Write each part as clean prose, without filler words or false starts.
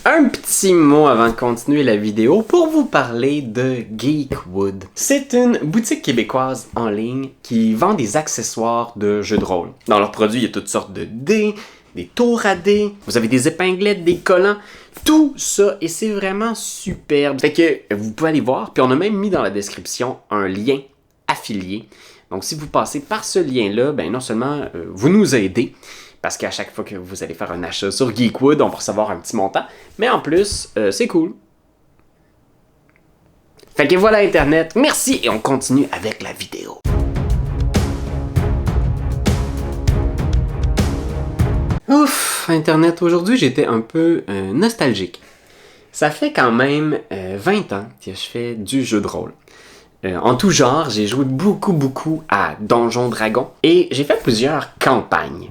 Un petit mot avant de continuer la vidéo pour vous parler de Geekwood. C'est une boutique québécoise en ligne qui vend des accessoires de jeux de rôle. Dans leurs produits, il y a toutes sortes de dés, des tours à dés, vous avez des épinglettes, des collants, tout ça, et c'est vraiment superbe. Fait que vous pouvez aller voir, puis on a même mis dans la description un lien affilié. Donc si vous passez par ce lien-là, ben non seulement vous nous aidez, parce qu'à chaque fois que vous allez faire un achat sur Geekwood, on va recevoir un petit montant, mais en plus, c'est cool. Fait que voilà Internet, merci et on continue avec la vidéo. Ouf, Internet, aujourd'hui j'étais un peu nostalgique. Ça fait quand même 20 ans que je fais du jeu de rôle. En tout genre, j'ai joué beaucoup à Donjons Dragons et j'ai fait plusieurs campagnes.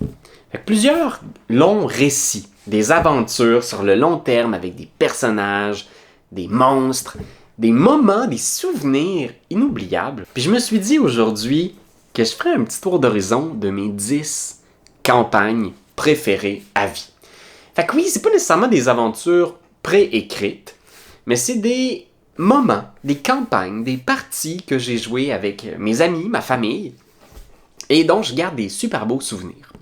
Plusieurs longs récits, des aventures sur le long terme avec des personnages, des monstres, des moments, des souvenirs inoubliables. Puis je me suis dit aujourd'hui que je ferais un petit tour d'horizon de mes 10 campagnes préférées à vie. Fait que oui, c'est pas nécessairement des aventures préécrites, mais c'est des moments, des campagnes, des parties que j'ai jouées avec mes amis, ma famille, et dont je garde des super beaux souvenirs.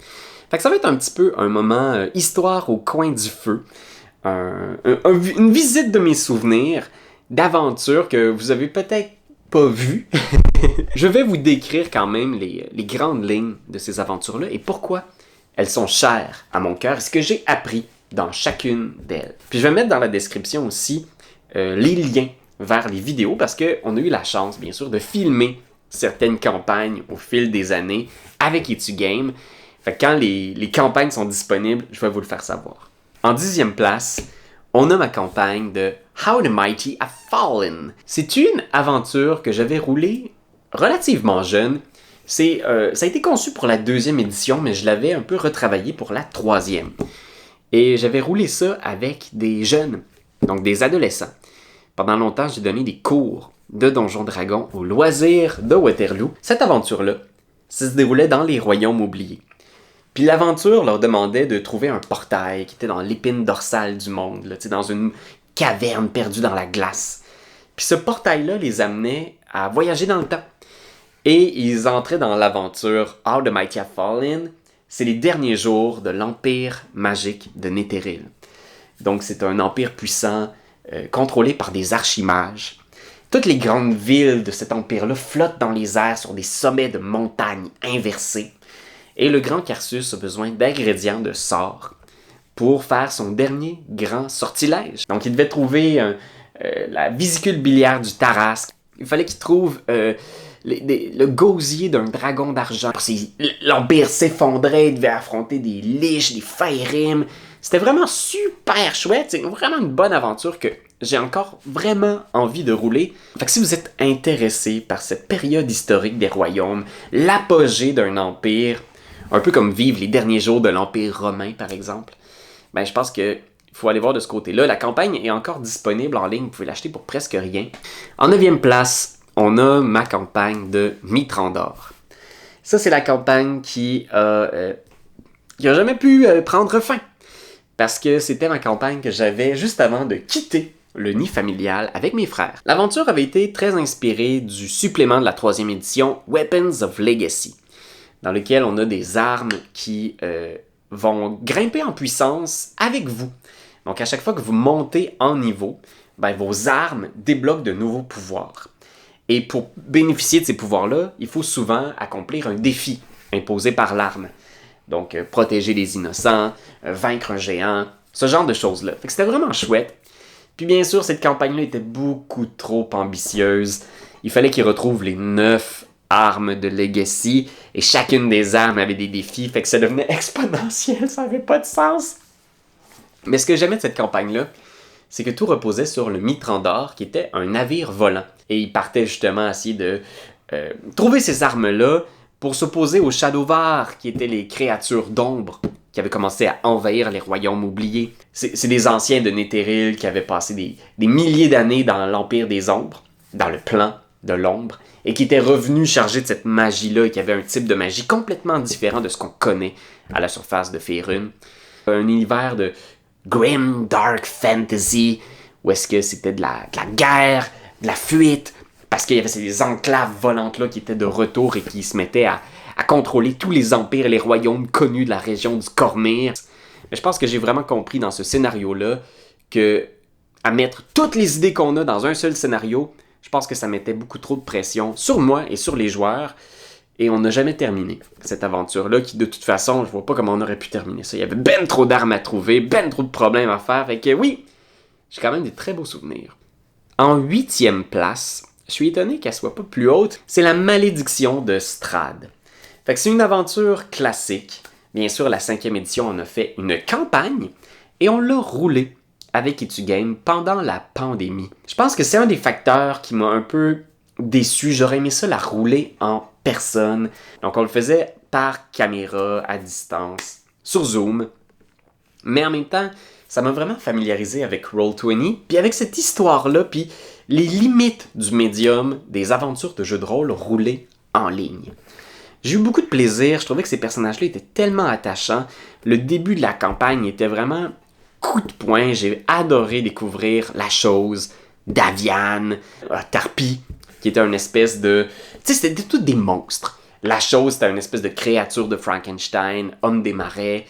Fait que ça va être un petit peu un moment histoire au coin du feu, une visite de mes souvenirs, d'aventures que vous avez peut-être pas vues. Je vais vous décrire quand même les grandes lignes de ces aventures-là et pourquoi elles sont chères à mon cœur et ce que j'ai appris dans chacune d'elles. Puis je vais mettre dans la description aussi les liens vers les vidéos parce qu'on a eu la chance, bien sûr, de filmer certaines campagnes au fil des années avec EtuGame. Fait que quand les campagnes sont disponibles, je vais vous le faire savoir. En 10e place, on a ma campagne de How the Mighty Have Fallen. C'est une aventure que j'avais roulée relativement jeune. Ça a été conçu pour la 2e édition, mais je l'avais un peu retravaillé pour la 3e. Et j'avais roulé ça avec des jeunes, donc des adolescents. Pendant longtemps, j'ai donné des cours de Donjons Dragons au loisir de Waterloo. Cette aventure-là, ça se déroulait dans les royaumes oubliés. Puis l'aventure leur demandait de trouver un portail qui était dans l'épine dorsale du monde, là, dans une caverne perdue dans la glace. Puis ce portail-là les amenait à voyager dans le temps. Et ils entraient dans l'aventure How the Mighty Have Fallen. C'est les derniers jours de l'empire magique de Netheril. Donc c'est un empire puissant, contrôlé par des archimages. Toutes les grandes villes de cet empire-là flottent dans les airs sur des sommets de montagnes inversés. Et le grand Karsus a besoin d'ingrédients de sort pour faire son dernier grand sortilège. Donc il devait trouver la vésicule biliaire du Tarasque. Il fallait qu'il trouve le gosier d'un dragon d'argent. L'Empire s'effondrait, il devait affronter des liches, des Faerim. C'était vraiment super chouette, c'est vraiment une bonne aventure que j'ai encore vraiment envie de rouler. Fait que si vous êtes intéressé par cette période historique des royaumes, l'apogée d'un empire, un peu comme vivre les derniers jours de l'Empire romain, par exemple, ben je pense qu'il faut aller voir de ce côté-là. La campagne est encore disponible en ligne, vous pouvez l'acheter pour presque rien. En 9e place, on a ma campagne de Mithrandor. Ça, c'est la campagne qui a jamais pu prendre fin. Parce que c'était ma campagne que j'avais juste avant de quitter le nid familial avec mes frères. L'aventure avait été très inspirée du supplément de la 3e édition, Weapons of Legacy, dans lequel on a des armes qui vont grimper en puissance avec vous. Donc à chaque fois que vous montez en niveau, ben, vos armes débloquent de nouveaux pouvoirs. Et pour bénéficier de ces pouvoirs-là, il faut souvent accomplir un défi imposé par l'arme. Donc protéger les innocents, vaincre un géant, ce genre de choses-là. Fait que c'était vraiment chouette. Puis bien sûr, cette campagne-là était beaucoup trop ambitieuse. Il fallait qu'ils retrouvent les 9 armes de Legacy, et chacune des armes avait des défis, fait que ça devenait exponentiel, ça n'avait pas de sens. Mais ce que j'aimais de cette campagne-là, c'est que tout reposait sur le Mithrandor, qui était un navire volant. Et il partait justement essayer de trouver ces armes-là pour s'opposer aux Shadowvar, qui étaient les créatures d'ombre qui avaient commencé à envahir les royaumes oubliés. C'est des anciens de Netheril qui avaient passé des milliers d'années dans l'Empire des Ombres, dans le plan de l'ombre, et qui étaient revenus chargés de cette magie-là, et qui avaient un type de magie complètement différent de ce qu'on connaît à la surface de Faerûn. Un univers de grim, dark fantasy, où est-ce que c'était de la guerre, de la fuite, parce qu'il y avait ces enclaves volantes-là qui étaient de retour et qui se mettaient à contrôler tous les empires et les royaumes connus de la région du Cormyr. Mais je pense que j'ai vraiment compris dans ce scénario-là que à mettre toutes les idées qu'on a dans un seul scénario, je pense que ça mettait beaucoup trop de pression sur moi et sur les joueurs. Et on n'a jamais terminé cette aventure-là, qui de toute façon, je vois pas comment on aurait pu terminer ça. Il y avait ben trop d'armes à trouver, ben trop de problèmes à faire. Fait que oui, j'ai quand même des très beaux souvenirs. En 8e place, je suis étonné qu'elle soit pas plus haute, c'est la malédiction de Strahd. Fait que c'est une aventure classique. Bien sûr, la 5e édition, on a fait une campagne et on l'a roulée avec Etugames pendant la pandémie. Je pense que c'est un des facteurs qui m'a un peu déçu. J'aurais aimé ça la rouler en personne. Donc on le faisait par caméra, à distance, sur Zoom. Mais en même temps, ça m'a vraiment familiarisé avec Roll20, puis avec cette histoire-là, puis les limites du médium des aventures de jeux de rôle roulées en ligne. J'ai eu beaucoup de plaisir, je trouvais que ces personnages-là étaient tellement attachants. Le début de la campagne était vraiment coup de poing, j'ai adoré découvrir la chose, Davian, Tarpi, qui était une espèce de... Tu sais, c'était tous des monstres. La chose, c'était une espèce de créature de Frankenstein, homme des marais.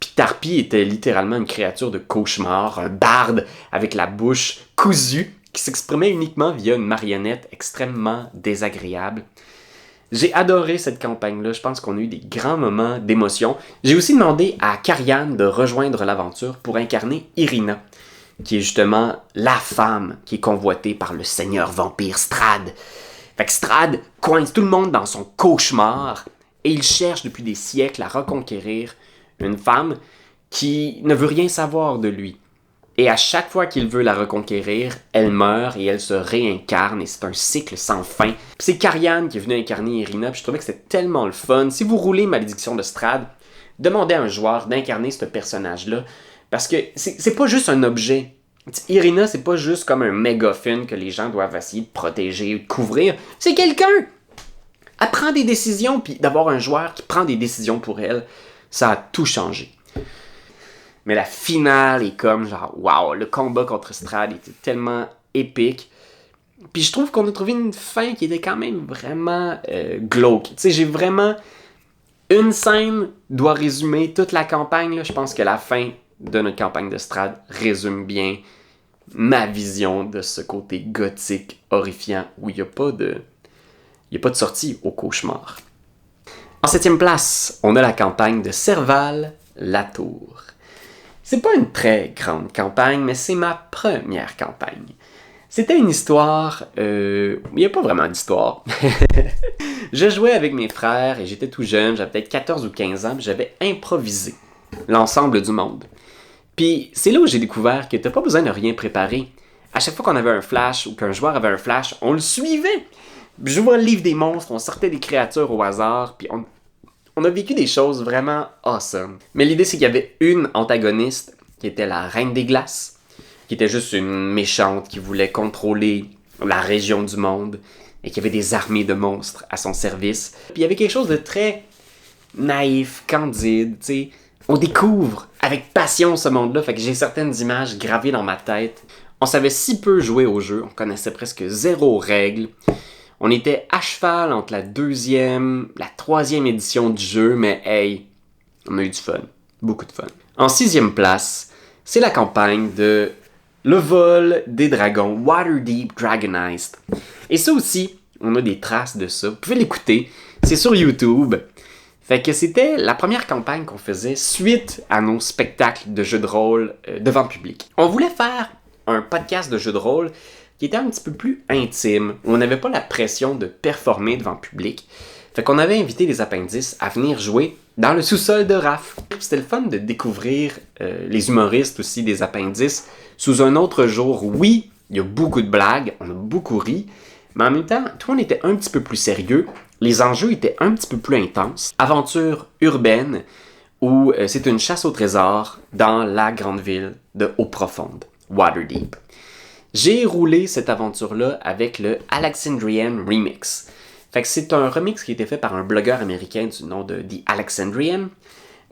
Puis Tarpi était littéralement une créature de cauchemar, un barde avec la bouche cousue, qui s'exprimait uniquement via une marionnette extrêmement désagréable. J'ai adoré cette campagne-là, je pense qu'on a eu des grands moments d'émotion. J'ai aussi demandé à Karian de rejoindre l'aventure pour incarner Irina, qui est justement la femme qui est convoitée par le seigneur vampire Strahd. Fait que Strahd coince tout le monde dans son cauchemar et il cherche depuis des siècles à reconquérir une femme qui ne veut rien savoir de lui. Et à chaque fois qu'il veut la reconquérir, elle meurt et elle se réincarne et c'est un cycle sans fin. Puis c'est Karian qui est venu incarner Irina, puis je trouvais que c'était tellement le fun. Si vous roulez Malédiction de Strahd, demandez à un joueur d'incarner ce personnage-là, parce que c'est pas juste un objet. Irina, c'est pas juste comme un mégaphone que les gens doivent essayer de protéger ou de couvrir. C'est quelqu'un! Elle prend des décisions, puis d'avoir un joueur qui prend des décisions pour elle, ça a tout changé. Mais la finale est comme genre, waouh, le combat contre Strahd était tellement épique. Puis je trouve qu'on a trouvé une fin qui était quand même vraiment glauque. Tu sais, j'ai vraiment... Une scène doit résumer toute la campagne. Là. Je pense que la fin de notre campagne de Strahd résume bien ma vision de ce côté gothique horrifiant où il n'y a pas de sortie au cauchemar. En 7e place, on a la campagne de Serval-la-Tour. C'est pas une très grande campagne, mais c'est ma première campagne. C'était une histoire... il n'y a pas vraiment d'histoire. Je jouais avec mes frères et j'étais tout jeune, j'avais peut-être 14 ou 15 ans, puis j'avais improvisé l'ensemble du monde. Puis c'est là où j'ai découvert que t'as pas besoin de rien préparer. À chaque fois qu'on avait un flash ou qu'un joueur avait un flash, on le suivait. J'ouvrais le livre des monstres, on sortait des créatures au hasard, puis on a vécu des choses vraiment awesome. Mais l'idée, c'est qu'il y avait une antagoniste qui était la Reine des Glaces, qui était juste une méchante qui voulait contrôler la région du monde et qui avait des armées de monstres à son service. Puis il y avait quelque chose de très naïf, candide, tu sais. On découvre avec passion ce monde-là, fait que j'ai certaines images gravées dans ma tête. On savait si peu jouer au jeu, on connaissait presque zéro règle. On était à cheval entre la 2e, la 3e édition du jeu, mais hey, on a eu du fun. Beaucoup de fun. En 6e place, c'est la campagne de Le vol des dragons, Waterdeep Dragonized. Et ça aussi, on a des traces de ça. Vous pouvez l'écouter, c'est sur YouTube. Fait que c'était la première campagne qu'on faisait suite à nos spectacles de jeux de rôle devant le public. On voulait faire un podcast de jeux de rôle qui était un petit peu plus intime, où on n'avait pas la pression de performer devant le public. Fait qu'on avait invité les appendices à venir jouer dans le sous-sol de Raph. C'était le fun de découvrir les humoristes aussi des appendices sous un autre jour. Oui, il y a beaucoup de blagues, on a beaucoup ri, mais en même temps, tout le monde était un petit peu plus sérieux. Les enjeux étaient un petit peu plus intenses. Aventure urbaine, où c'est une chasse au trésor dans la grande ville de Eau-Profonde, Waterdeep. J'ai roulé cette aventure-là avec le Alexandrian Remix. Fait que c'est un remix qui a été fait par un blogueur américain du nom de The Alexandrian,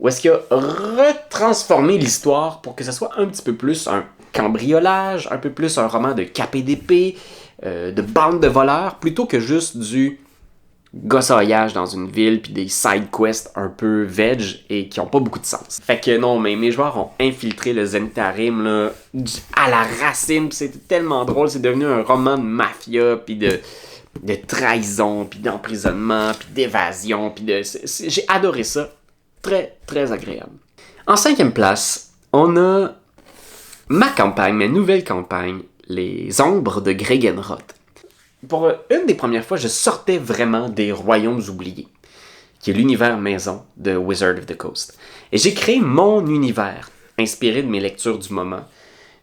où est-ce qu'il a retransformé l'histoire pour que ce soit un petit peu plus un cambriolage, un peu plus un roman de cap et d'épée, de bande de voleurs, plutôt que juste du gossaillage dans une ville puis des side quests un peu veg et qui ont pas beaucoup de sens. Fait que non, mais mes joueurs ont infiltré le Zentarim là, à la racine, pis c'était tellement drôle, c'est devenu un roman de mafia puis de trahison puis d'emprisonnement puis d'évasion puis j'ai adoré ça, très très agréable. En 5e place, on a ma campagne, ma nouvelle campagne, Les Ombres de Gregenroth. Pour une des premières fois, je sortais vraiment des Royaumes oubliés, qui est l'univers maison de Wizard of the Coast. Et j'ai créé mon univers, inspiré de mes lectures du moment.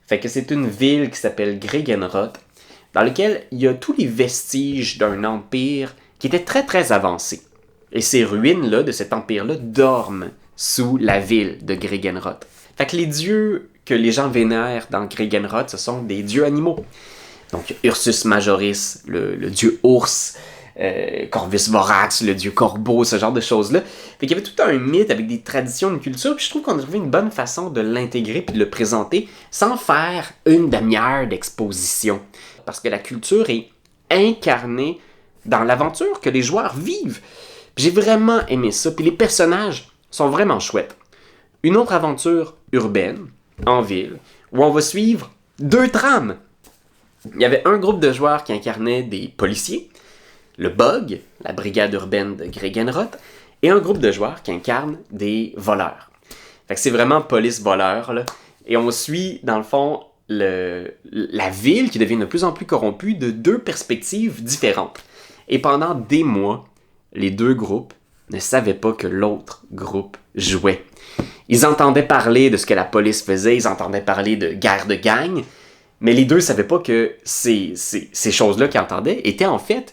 Fait que c'est une ville qui s'appelle Gregenroth, dans laquelle il y a tous les vestiges d'un empire qui était très très avancé. Et ces ruines-là, de cet empire-là, dorment sous la ville de Gregenroth. Fait que les dieux que les gens vénèrent dans Gregenroth, ce sont des dieux animaux. Donc Ursus Majoris, le dieu ours, Corvus Vorax, le dieu corbeau, ce genre de choses-là. Fait qu'il y avait tout un mythe avec des traditions, une culture, puis je trouve qu'on a trouvé une bonne façon de l'intégrer puis de le présenter sans faire une demi-heure d'exposition. Parce que la culture est incarnée dans l'aventure que les joueurs vivent. Puis j'ai vraiment aimé ça, puis les personnages sont vraiment chouettes. Une autre aventure urbaine, en ville, où on va suivre 2 trames. Il y avait un groupe de joueurs qui incarnait des policiers, le BUG, la brigade urbaine de Gregenroth, et un groupe de joueurs qui incarnent des voleurs. Fait que c'est vraiment police-voleur, là. Et on suit, dans le fond, la ville qui devient de plus en plus corrompue de 2 perspectives différentes. Et pendant des mois, les 2 groupes ne savaient pas que l'autre groupe jouait. Ils entendaient parler de ce que la police faisait, ils entendaient parler de guerre de gang, mais les 2 ne savaient pas que ces choses-là qu'ils entendaient étaient en fait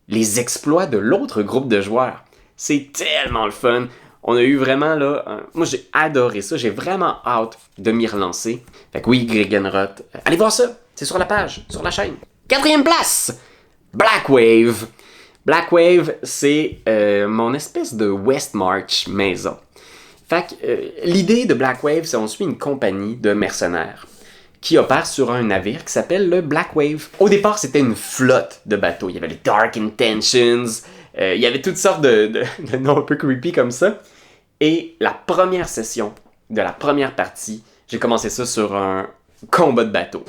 les exploits de l'autre groupe de joueurs. C'est tellement le fun. On a eu vraiment là... Moi, j'ai adoré ça. J'ai vraiment hâte de m'y relancer. Fait que oui, Gregenroth. Allez voir ça. C'est sur la page, sur la chaîne. 4e place! Black Wave. Black Wave, c'est mon espèce de West March maison. Fait que l'idée de Black Wave, c'est qu'on suit une compagnie de mercenaires qui opère sur un navire qui s'appelle le Black Wave. Au départ, c'était une flotte de bateaux. Il y avait les Dark Intentions, il y avait toutes sortes de noms un peu creepy comme ça. Et la première session de la première partie, j'ai commencé ça sur un combat de bateau.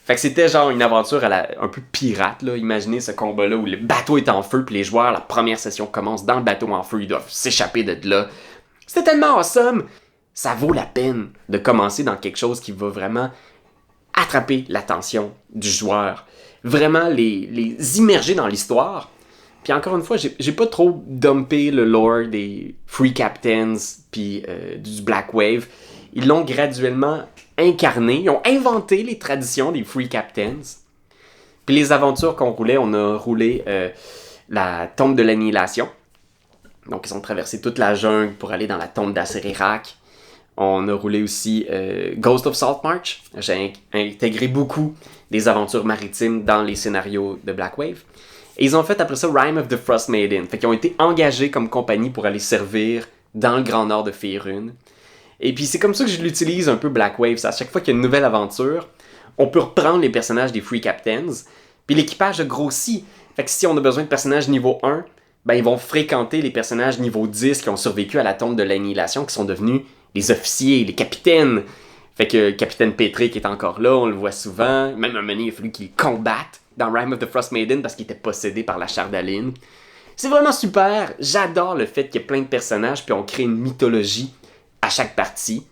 Fait que c'était genre une aventure un peu pirate, là. Imaginez ce combat-là où le bateau est en feu, puis les joueurs, la première session commence dans le bateau en feu, ils doivent s'échapper de là. C'était tellement awesome! Ça vaut la peine de commencer dans quelque chose qui va vraiment attraper l'attention du joueur. Vraiment les immerger dans l'histoire. Puis encore une fois, j'ai pas trop dumpé le lore des Free Captains puis du Black Wave. Ils l'ont graduellement incarné. Ils ont inventé les traditions des Free Captains. Puis les aventures qu'on roulait, on a roulé la tombe de l'annihilation. Donc ils ont traversé toute la jungle pour aller dans la tombe d'Acererak. On a roulé aussi Ghost of Saltmarsh. J'ai intégré beaucoup des aventures maritimes dans les scénarios de Black Wave. Et ils ont fait après ça Rime of the Frost Maiden. Fait qu'ils ont été engagés comme compagnie pour aller servir dans le Grand Nord de Faerûn. Et puis c'est comme ça que je l'utilise un peu Black Wave. C'est à chaque fois qu'il y a une nouvelle aventure, on peut reprendre les personnages des Free Captains. Puis l'équipage a grossi. Fait que si on a besoin de personnages niveau 1, ben ils vont fréquenter les personnages niveau 10 qui ont survécu à la tombe de l'annihilation, qui sont devenus les officiers, les capitaines. Fait que Capitaine Patrick est encore là, on le voit souvent. Même un moment donné, il a fallu qu'il combatte dans Rime of the Frost Maiden parce qu'il était possédé par la Chardaline. C'est vraiment super. J'adore le fait qu'il y ait plein de personnages puis on crée une mythologie à chaque partie.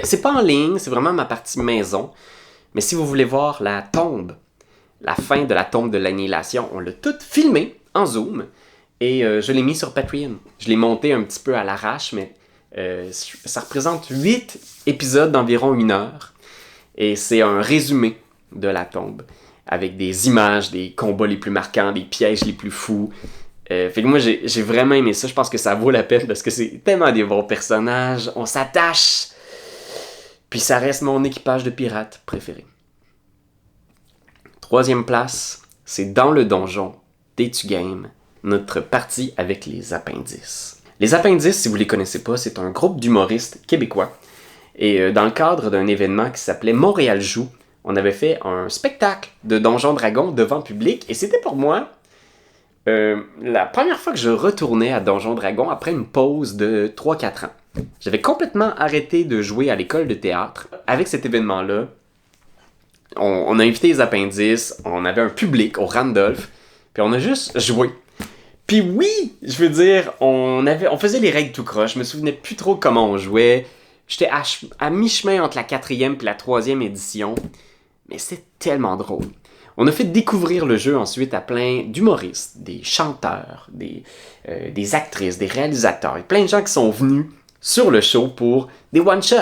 C'est pas en ligne, c'est vraiment ma partie maison. Mais si vous voulez voir la tombe, la fin de la tombe de l'annihilation, on l'a toute filmé en zoom et je l'ai mis sur Patreon. Je l'ai monté un petit peu à l'arrache, mais ça représente 8 épisodes d'environ 1 heure. Et c'est un résumé de la tombe, avec des images, des combats les plus marquants, des pièges les plus fous. Fait que moi, j'ai vraiment aimé ça. Je pense que ça vaut la peine parce que c'est tellement des bons personnages. On s'attache. Puis ça reste mon équipage de pirates préféré. 3e place, c'est dans le donjon d'Etu Game, notre partie avec les appendices. Les Appendices, si vous les connaissez pas, c'est un groupe d'humoristes québécois. Et dans le cadre d'un événement qui s'appelait Montréal Joue, on avait fait un spectacle de Donjons Dragons devant public. Et c'était pour moi la première fois que je retournais à Donjons Dragons après une pause de 3-4 ans. J'avais complètement arrêté de jouer à l'école de théâtre. Avec cet événement-là, on a invité les Appendices, on avait un public au Randolph, puis on a juste joué. Puis oui, je veux dire, on faisait les règles tout croche, je me souvenais plus trop comment on jouait. J'étais à mi-chemin entre la 4e et la 3e édition, mais c'était tellement drôle. On a fait découvrir le jeu ensuite à plein d'humoristes, des chanteurs, des actrices, des réalisateurs, et plein de gens qui sont venus sur le show pour des one-shots.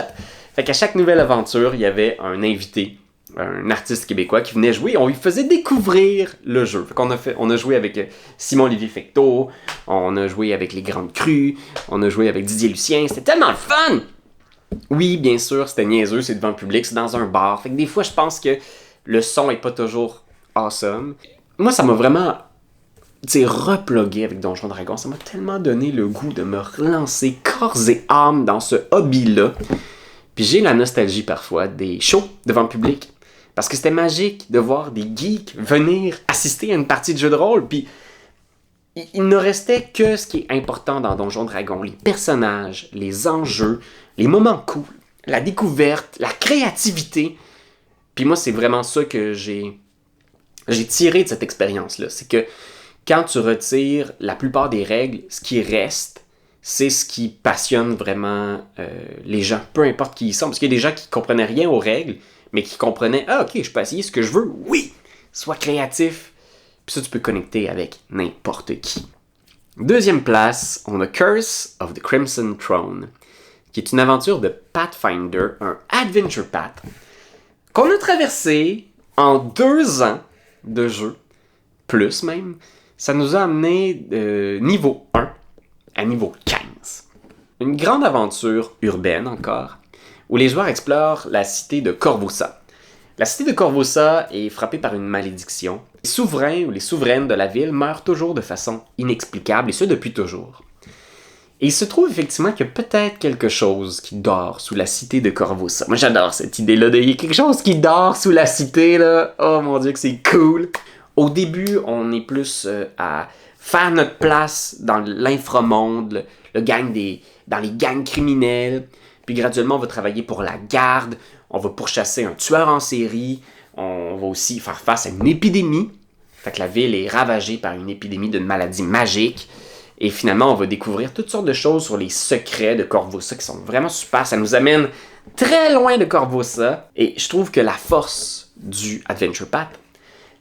Fait qu'à chaque nouvelle aventure, il y avait un invité, un artiste québécois qui venait jouer, on lui faisait découvrir le jeu. Fait qu'on on a joué avec Simon-Olivier Fecteau, on a joué avec Les Grandes Crues, on a joué avec Didier Lucien, c'était tellement le fun! Oui, bien sûr, c'était niaiseux, c'est devant le public, c'est dans un bar. Fait que des fois, je pense que le son est pas toujours awesome. Moi, ça m'a vraiment, replugué avec Donjons Dragons. Ça m'a tellement donné le goût de me relancer corps et âme dans ce hobby-là. Puis j'ai la nostalgie parfois des shows devant le public. Parce que c'était magique de voir des geeks venir assister à une partie de jeu de rôle. Puis il ne restait que ce qui est important dans Donjons Dragons. Les personnages, les enjeux, les moments cool, la découverte, la créativité. Puis moi, c'est vraiment ça que j'ai tiré de cette expérience-là. C'est que quand tu retires la plupart des règles, ce qui reste, c'est ce qui passionne vraiment les gens, peu importe qui ils sont. Parce qu'il y a des gens qui comprenaient rien aux règles, mais qui comprenaient « Ah, ok, je peux essayer ce que je veux. Oui! Sois créatif. » Puis ça, tu peux connecter avec n'importe qui. Deuxième place, on a Curse of the Crimson Throne, qui est une aventure de Pathfinder, un Adventure Path, qu'on a traversé en 2 ans de jeu, plus même. Ça nous a amené de niveau 1 à niveau 15. Une grande aventure urbaine encore, où les joueurs explorent la cité de Corvosa. La cité de Corvosa est frappée par une malédiction. Les souverains ou les souveraines de la ville meurent toujours de façon inexplicable, et ce depuis toujours. Et il se trouve effectivement qu'il y a peut-être quelque chose qui dort sous la cité de Corvosa. Moi j'adore cette idée-là, il y a quelque chose qui dort sous la cité, là. Oh mon dieu que c'est cool! Au début, on est plus à faire notre place dans l'inframonde, dans les gangs criminels. Puis graduellement, on va travailler pour la garde, on va pourchasser un tueur en série, on va aussi faire face à une épidémie. Fait que la ville est ravagée par une épidémie d'une maladie magique. Et finalement, on va découvrir toutes sortes de choses sur les secrets de Corvosa qui sont vraiment super. Ça nous amène très loin de Corvosa. Et je trouve que la force du Adventure Path,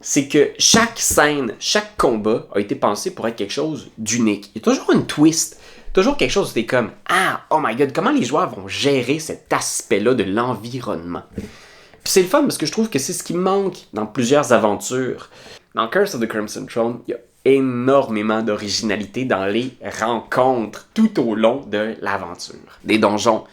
c'est que chaque scène, chaque combat a été pensé pour être quelque chose d'unique. Il y a toujours une twist, toujours quelque chose où t'es comme « Ah, oh my god, comment les joueurs vont gérer cet aspect-là de l'environnement? » Puis c'est le fun parce que je trouve que c'est ce qui manque dans plusieurs aventures. Dans Curse of the Crimson Throne, il y a énormément d'originalité dans les rencontres tout au long de l'aventure. Des donjons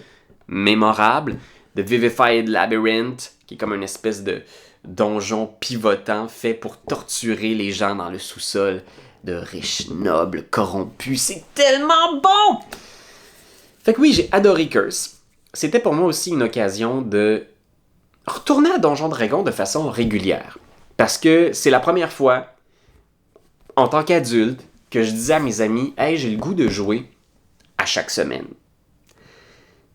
mémorables, de Vivified Labyrinth, qui est comme une espèce de donjon pivotant fait pour torturer les gens dans le sous-sol, de riches nobles corrompus. C'est tellement bon! Fait que oui, j'ai adoré Curse. C'était pour moi aussi une occasion de retourner à Donjons Dragons de façon régulière. Parce que c'est la première fois, en tant qu'adulte, que je disais à mes amis « Hey, j'ai le goût de jouer à chaque semaine. »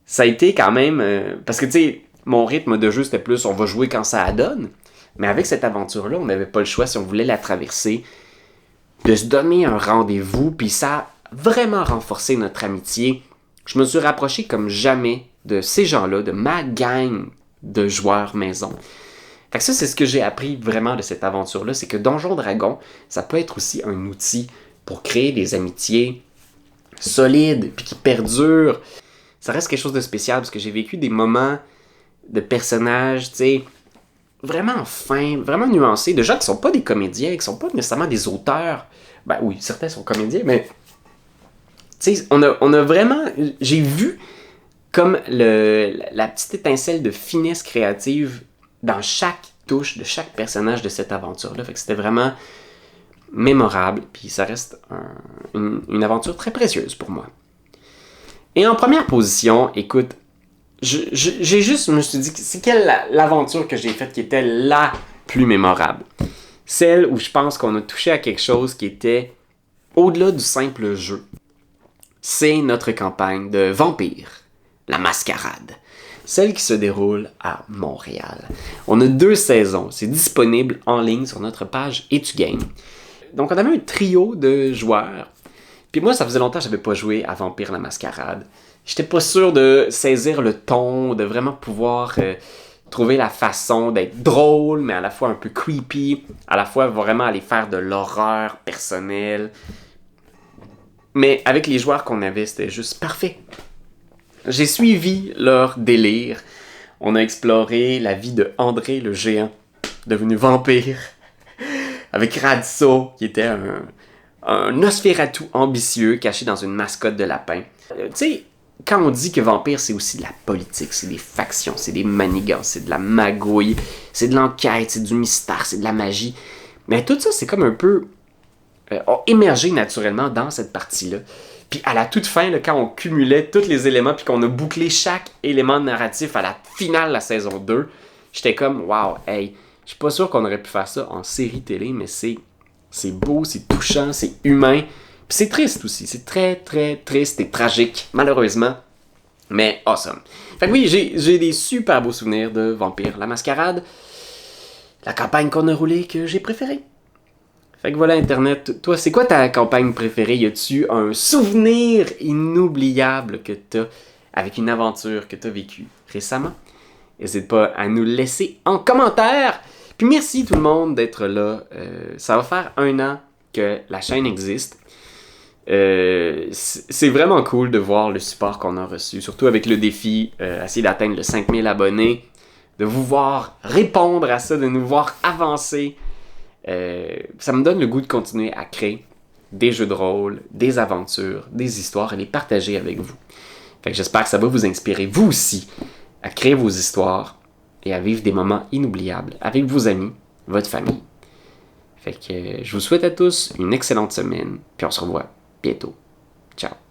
Ça a été quand même... parce que, tu sais, mon rythme de jeu, c'était plus on va jouer quand ça adonne. Mais avec cette aventure-là, on n'avait pas le choix, si on voulait la traverser, de se donner un rendez-vous. Puis ça a vraiment renforcé notre amitié. Je me suis rapproché comme jamais de ces gens-là, de ma gang de joueurs maison. Fait que ça, c'est ce que j'ai appris vraiment de cette aventure-là, c'est que Donjons Dragons, ça peut être aussi un outil pour créer des amitiés solides, puis qui perdurent. Ça reste quelque chose de spécial, parce que j'ai vécu des moments de personnages, tu sais, vraiment fins, vraiment nuancés, de gens qui sont pas des comédiens, qui sont pas nécessairement des auteurs. Ben oui, certains sont comédiens, mais tu sais, on a vraiment... J'ai vu comme la petite étincelle de finesse créative dans chaque touche de chaque personnage de cette aventure-là. Fait que c'était vraiment mémorable, puis ça reste une aventure très précieuse pour moi. Et en première position, écoute, je me suis dit, c'est quelle l'aventure que j'ai faite qui était la plus mémorable? Celle où je pense qu'on a touché à quelque chose qui était au-delà du simple jeu. C'est notre campagne de Vampire, la Mascarade. Celle qui se déroule à Montréal. On a 2 saisons. C'est disponible en ligne sur notre page EtuGame. Donc, on avait un trio de joueurs. Puis moi, ça faisait longtemps que je n'avais pas joué à Vampire la Mascarade. J'étais pas sûr de saisir le ton, de vraiment pouvoir trouver la façon d'être drôle, mais à la fois un peu creepy, à la fois vraiment aller faire de l'horreur personnelle. Mais avec les joueurs qu'on avait, c'était juste parfait. J'ai suivi leur délire. On a exploré la vie de André le géant, devenu vampire, avec Radso, qui était un Nosferatu ambitieux, caché dans une mascotte de lapin. Tu sais, quand on dit que vampire, c'est aussi de la politique, c'est des factions, c'est des manigances, c'est de la magouille, c'est de l'enquête, c'est du mystère, c'est de la magie. Mais tout ça, c'est comme un peu émergé naturellement dans cette partie-là. Puis à la toute fin, là, quand on cumulait tous les éléments puis qu'on a bouclé chaque élément narratif à la finale de la saison 2, j'étais comme, wow, hey, je suis pas sûr qu'on aurait pu faire ça en série télé, mais c'est beau, c'est touchant, c'est humain. Puis c'est triste aussi, c'est très très triste et tragique, malheureusement, mais awesome. Fait que oui, j'ai des super beaux souvenirs de Vampire la Mascarade, la campagne qu'on a roulée que j'ai préférée. Fait que voilà Internet, toi c'est quoi ta campagne préférée? Y a-tu un souvenir inoubliable que t'as avec une aventure que t'as vécue récemment? N'hésite pas à nous le laisser en commentaire. Puis merci tout le monde d'être là. Ça va faire 1 an que la chaîne existe. C'est vraiment cool de voir le support qu'on a reçu, surtout avec le défi, essayer d'atteindre le 5000 abonnés, de vous voir répondre à ça, de nous voir avancer. Ça me donne le goût de continuer à créer des jeux de rôle, des aventures, des histoires et les partager avec vous. Fait que j'espère que ça va vous inspirer, vous aussi, à créer vos histoires et à vivre des moments inoubliables avec vos amis, votre famille. Fait que je vous souhaite à tous une excellente semaine, puis on se revoit bientôt. Ciao!